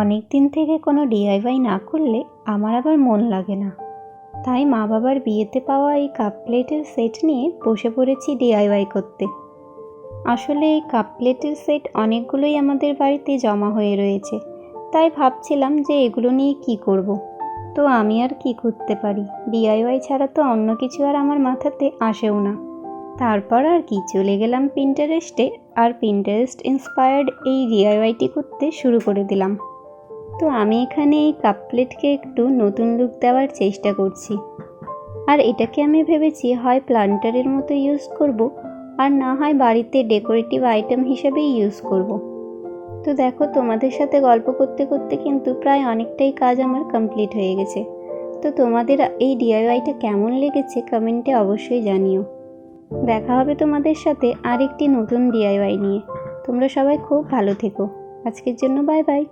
অনেক দিন থেকে কোনো ডিআইওয়াই না করলে আমার আবার মন লাগে না। তাই মা বাবার বিয়েতে পাওয়া এই কাপ প্লেটের সেট নিয়ে বসে পড়েছি ডিআইওয়াই করতে। আসলে এই কাপ প্লেটের সেট অনেকগুলোই আমাদের বাড়িতে জমা হয়ে রয়েছে, তাই ভাবছিলাম যে এগুলো নিয়ে কি করব। তো আমি আর কি করতে পারি, ডিআইওয়াই ছাড়া তো অন্য কিছু আর আমার মাথাতে আসেও না। তারপর আর কি, চলে গেলাম পিন্টারেস্টে, আর পিন্টারেস্ট ইন্সপায়ার্ড এই ডিআইওয়াইটি করতে শুরু করে দিলাম। তো আমি এখানে এই কাপ প্লেটকে একটু নতুন লুক দেওয়ার চেষ্টা করছি, আর এটাকে আমি ভেবেছি হয় প্লান্টারের মতো ইউজ করব, আর না হয় বাড়িতে ডেকোরেটিভ আইটেম হিসেবেই ইউজ করব। তো দেখো, তোমাদের সাথে গল্প করতে করতে কিন্তু প্রায় অনেকটাই কাজ আমার কমপ্লিট হয়ে গেছে। তো তোমাদের এই ডিআইওয়াইটা কেমন লেগেছে কমেন্টে অবশ্যই জানিও। দেখা হবে তোমাদের সাথে আরেকটি নতুন ডিআইওয়াই নিয়ে। তোমরা সবাই খুব ভালো থেকো। আজকের জন্য বাই বাই।